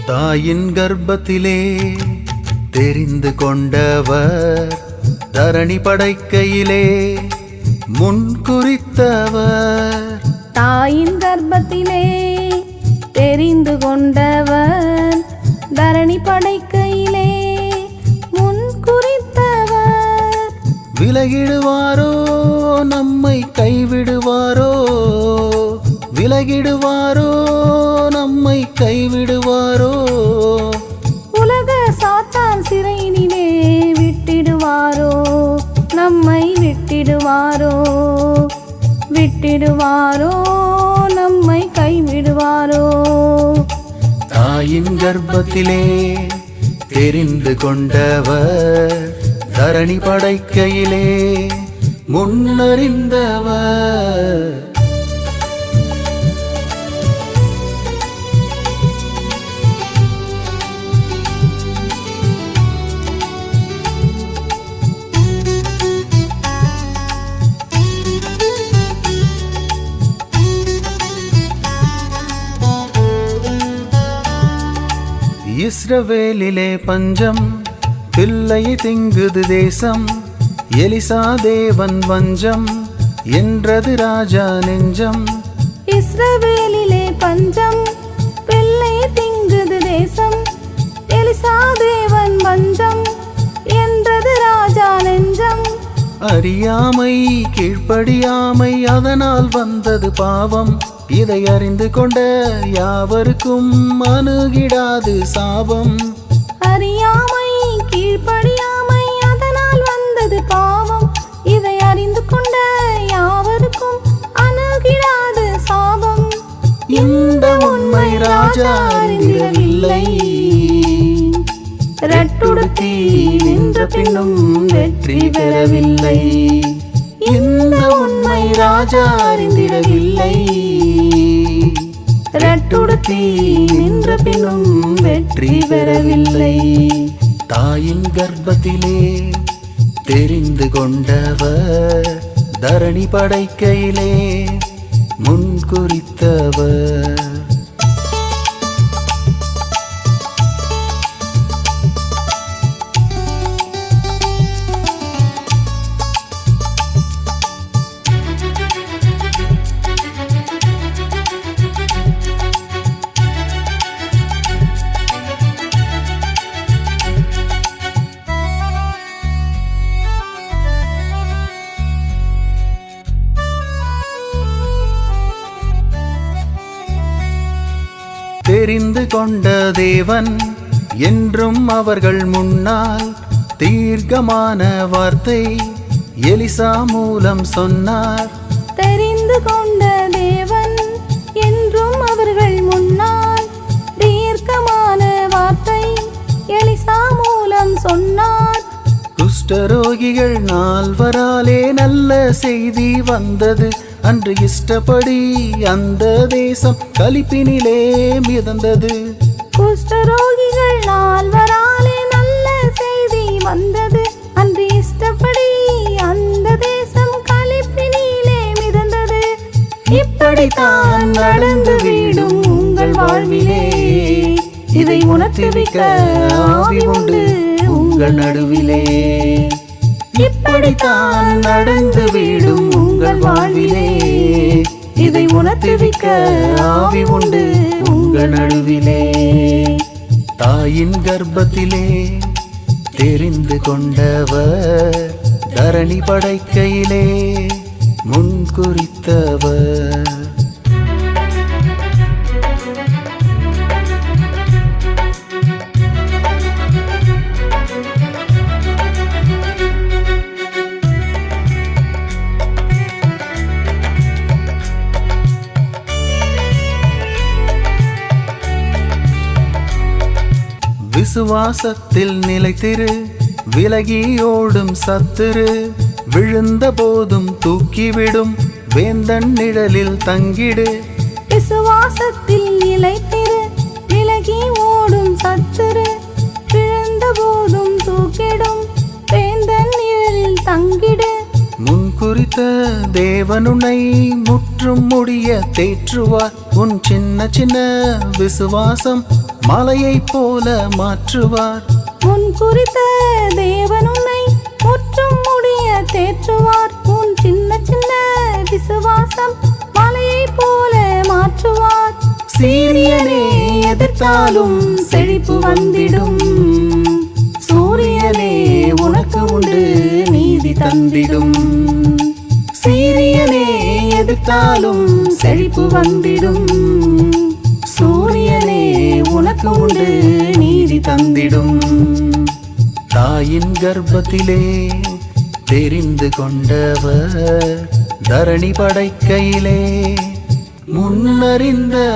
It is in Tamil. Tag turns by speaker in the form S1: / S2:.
S1: தாயின் கர்ப்பத்திலே தெரிந்து கொண்டவர், தரணி படைக்கையிலே முன்குறித்தவர்.
S2: தாயின் கர்ப்பத்திலே தெரிந்து கொண்டவர், தரணி படைக்கையிலே முன்குறித்தவர்.
S1: விலகிடுவாரோ நம்மை கைவிடுவாரோ, விலகிடுவாரோ நம்மை கைவிடுவாரோ.
S2: உலக சாத்தான் சிறையினிலே விட்டிடுவாரோ, நம்மை விட்டிடுவாரோ, விட்டிடுவாரோ, நம்மை கைவிடுவாரோ.
S1: தாயின் கர்ப்பத்திலே தெரிந்து கொண்டவர், தரணி படைக்கையிலே முன்னறிந்தவர். இஸ்ரவேலிலே பஞ்சம், பிள்ளை திங்குது தேசம். எலிசா தேவன் வஞ்சம் என்றது ராஜா நெஞ்சம்.
S2: இஸ்ரவேலிலே பஞ்சம், பிள்ளை திங்குது தேசம். எலிசா தேவன் வஞ்சம் என்றது ராஜா நெஞ்சம்.
S1: அறியாமை கீழ்ப்படியாமை, அதனால் வந்தது பாவம். இதை அறிந்து கொண்ட யாவருக்கும் அணுகிடாது சாபம்.
S2: அறியாமை கீழ்ப்படியாமை, அதனால் வந்தது பாவம். இதை அறிந்து கொண்ட யாவருக்கும் அணுகிடாது சாபம்.
S1: இந்த உண்மை ராஜா அறிந்திடவில்லை,
S2: ரட்டுடுத்தி நின்ற பின்னும் வெற்றி பெறவில்லை.
S1: இந்த உண்மை ராஜா அறிந்திடவில்லை,
S2: ரட்டுடுத்தி நின்ற பின்னும் வெற்றி பெறவில்லை.
S1: தாயின் கர்ப்பத்திலே தெரிந்து கொண்டவர், தரணி படைக்கையிலே முன்குறித்தவர். தெரிந்து கொண்ட தேவன் என்றும் அவர்கள் முன்னால் தீர்க்கமான வார்த்தை எலிசா மூலம் சொன்னார்.
S2: தெரிந்து கொண்ட தேவன் என்றும் அவர்கள் முன்னால் தீர்க்கமான வார்த்தை எலிசா மூலம் சொன்னார்.
S1: குஷ்டரோகிகள் நால்வராலே நல்ல செய்தி வந்தது. அன்று இஷ்டப்படி அந்த தேசம் களிப்பினிலே மிதந்தது.
S2: குஷ்டரோகிகள் நால்வராலே நல்ல செய்தி வந்தது. அன்று இஷ்டப்படி அந்த தேசம் களிப்பினிலே மிதந்தது. இப்படித்தான் நடந்து விடும் உங்கள் வாழ்விலே, இதை உணர்த்துவிக்க ஆவி உண்டு உங்கள் நடுவிலே. இப்படித்தான் நடந்து விடும் உங்கள் வாழ்விலே, இதை உணர்த்துவிக்க ஆவி உண்டு உங்கள் நடுவிலே.
S1: தாயின் கர்ப்பத்திலே தெரிந்து கொண்டவர், தரணி படைக்கையிலே முன்குறித்தவர். விசுவாசத்தில் நிலைத்திரு, விலகி ஓடும் சத்துரு. விழுந்த போதும் தூக்கிவிடும் வேந்தன் நிழலில் தங்கிடு.
S2: விசுவாசத்தில் நிலைத்திரு, விலகி ஓடும் சத்துரு. விழுந்த போதும் தூக்கிடும் வேந்தன் நிழலில் தங்கிடு.
S1: முன்குறித்த தேவனுனை முற்றும் முடிய தேற்றுவார். உன் சின்ன சின்ன விசுவாசம் மலையைப் போல மாற்றுவார்.
S2: உன் குறித்த தேவன் உன்னை முற்றும் முடிய தேற்றுவார். உன் சின்ன சின்ன விசுவாசம் மலையைப் போல மாற்றுவார்.
S1: சீரியனே எதிர்த்தாலும்
S2: செழிப்பு வந்திடும்.
S1: சூரியனே உனக்கு உண்டு நீதி தந்திடும். சீரியனே எதிர்த்தாலும் செழிப்பு வந்திடும். சூரியனே உனக்கு உண்டு நீதி தந்திடும். தாயின் கர்ப்பத்திலே தெரிந்து கொண்டவர், தரணி படைக்கையிலே முன்னறிந்தவர்.